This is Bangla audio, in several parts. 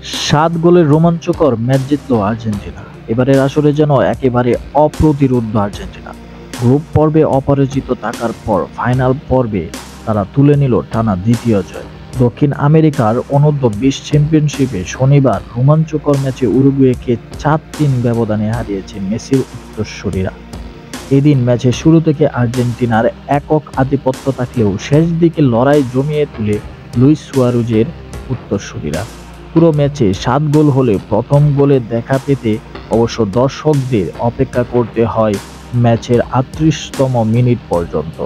সাত গোলের রোমাঞ্চকর ম্যাচ জিতল আর্জেন্টিনা। এবারের আসরে যেন একেবারে অপ্রতিরোধ্য আর্জেন্টিনা। গ্রুপ পর্বে অপরাজিত থাকার পর ফাইনাল পর্বে তারা তুলে নিল টানা দ্বিতীয় জয়। দক্ষিণ আমেরিকার অনূর্ধ্ব-20 চ্যাম্পিয়নশিপে শনিবার রোমাঞ্চকর ম্যাচে উরুগুয়েকে 4-3 ব্যবধানে হারিয়েছে মেসির উত্তরসূরিরা। এদিন ম্যাচের শুরু থেকে আর্জেন্টিনার একক আধিপত্য থাকলেও শেষ দিকে লড়াই জমিয়ে তুলে লুইস সুয়ারেজের উত্তরসূরিরা। পুরো ম্যাচে 7 গোল হলে প্রথম গোলে দেখা পেতে অবশ্য দর্শকদের অপেক্ষা করতে হয় ম্যাচের 38তম মিনিট পর্যন্ত।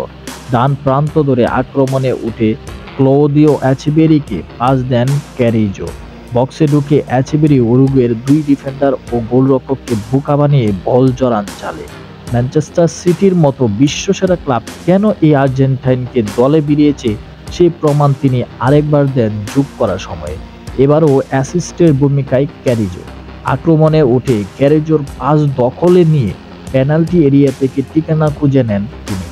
ডান প্রান্ত ধরে আক্রমণে উঠে ক্লৌদিও এচেবেরিকে পাস দেন ক্যারিজো। বক্সে ঢুকে এচেবেরি উরুগুয়ের 2 ডিফেন্ডার ও গোলরক্ষককে বোকা বানিয়ে বল জড়ান চালে। ম্যানচেস্টার সিটির মতো বিশ্বসেরা ক্লাব কেন এই আর্জেন্টাইনকে দলে ভিড়িয়েছে সেই প্রমাণ তিনি আরেকবার দেন যোগ করা সময়ে। এবারও অ্যাসিস্টের ভূমিকায় ক্যারিজো। আক্রমণে উঠে ক্যারিজোর পাস দখলে নিয়ে পেনাল্টি এরিয়া থেকে ঠিকানা খুঁজে নেন তিনি।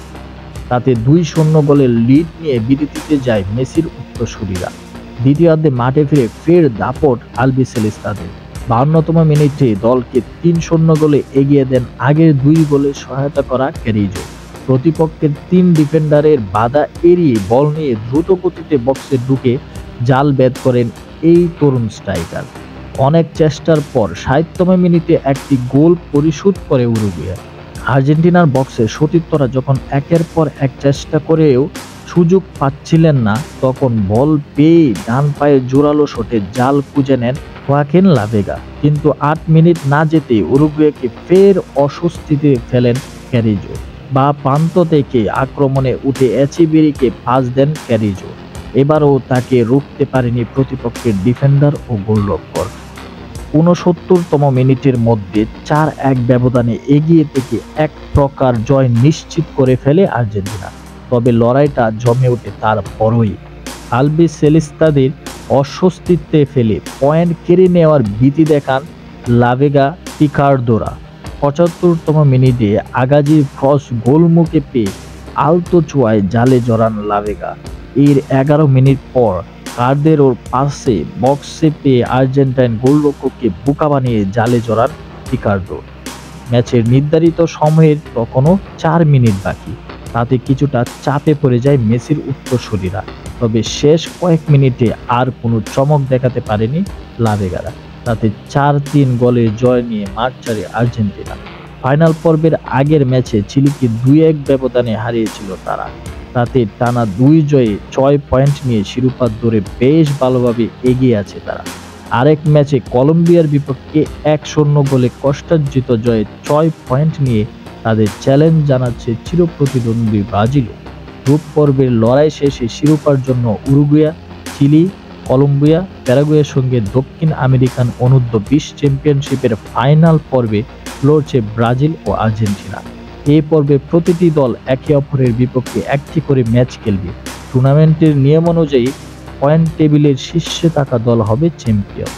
তাতে 2-0 গোলের লিড নিয়ে বিরতিতে যায় মেসির উত্তরসূরিরা। দ্বিতীয়ার্ধে মাঠে ফিরে ফের দাপট আলবিসেলেস্তাদের। 52তম মিনিটে দলকে 3-0 গোলে এগিয়ে দেন আগের 2 গোলে সহায়তা করা ক্যারিজো। প্রতিপক্ষের 3 ডিফেন্ডারের বাধা এড়িয়ে বল নিয়ে দ্রুত গতিতে বক্সে ঢুকে জাল ভেদ করেন এই তরুণ স্ট্রাইকার। অনেক চেষ্টার পর 60তম মিনিটে একটি গোল পরিশোধ করে উরুগুয়ে। আর্জেন্টিনার বক্সে সতীর্থরা যখন একের পর এক চেষ্টা করেও সুযোগ পাচ্ছিলেন না, তখন বল পেয়ে ডান পায়ে জোরালো শটে জাল খুঁজে নেন হোয়াকিন লাভেগা। কিন্তু 8 মিনিট না যেতে উরুগুয়েকে ফের অস্বস্তিতে ফেলেন ক্যারিজো। বা প্রান্ত থেকে আক্রমণে উঠে এচেবেরিকে পাস দেন ক্যারিজো। এবারও তাকে রুখতে পারেনি প্রতিপক্ষের ডিফেন্ডার ও গোলরক্ষক। 69তম মিনিটের মধ্যে 4-1 ব্যবধানে এগিয়ে থেকে এক প্রকার জয় নিশ্চিত করে ফেলে আর্জেন্টিনা। তবে লড়াইটা জমে ওঠে তারপরই। আলবিসেলেস্তাদের অস্বস্তিতে ফেলে পয়েন্ট কেড়ে নেওয়ার ভীতি দেখান লাভেগা পিকার্দোরা। 75তম মিনিটে আগাজির ক্রস গোলমুখে পেয়ে আলতো ছোঁয়ায় জালে জড়ান লাভেগা। এর 11 মিনিট পর কার্দেরোর পাসে বক্সে পেয়ে আর্জেন্টাইন গোলরক্ষককে বোকা বানিয়ে জালে জড়ান পিকার্দো। ম্যাচের নির্ধারিত সময়ের তখনও 4 মিনিট বাকি। তাতে কিছুটা চাপে পড়ে যায় মেসির উত্তরসূরিরা। তবে শেষ কয়েক মিনিটে আর কোনো চমক দেখাতে পারেনি লাভেগারা। তাতে 4-3 গোলের জয় নিয়ে মাঠ ছাড়ে আর্জেন্টিনা। ফাইনাল পর্বের আগের ম্যাচে চিলিকে 2-1 ব্যবধানে হারিয়েছিল তারা। তাতে টানা 2 জয়ে 6 পয়েন্ট নিয়ে শিরোপা দৌড়ে বেশ ভালোভাবে এগিয়ে আছে তারা। আরেক ম্যাচে কলম্বিয়ার বিপক্ষে 1-0 গোলে কষ্টার্জিত জয়ে 6 পয়েন্ট নিয়ে তাদের চ্যালেঞ্জ জানাচ্ছে চিরপ্রতিদ্বন্দ্বী ব্রাজিলও। গ্রুপ পর্বের লড়াই শেষে শিরোপার জন্য উরুগুয়ে, চিলি, কলম্বিয়া, প্যারাগুয়ের সঙ্গে দক্ষিণ আমেরিকান অনূর্ধ্ব-20 চ্যাম্পিয়নশিপের ফাইনাল পর্বে লড়ছে ব্রাজিল ও আর্জেন্টিনা। এই পর্বে প্রতিটি দল একে অপরের বিপক্ষে একটি করে ম্যাচ খেলবে। টুর্নামেন্টের নিয়ম অনুযায়ী পয়েন্ট টেবিলের শীর্ষে থাকা দল হবে চ্যাম্পিয়ন।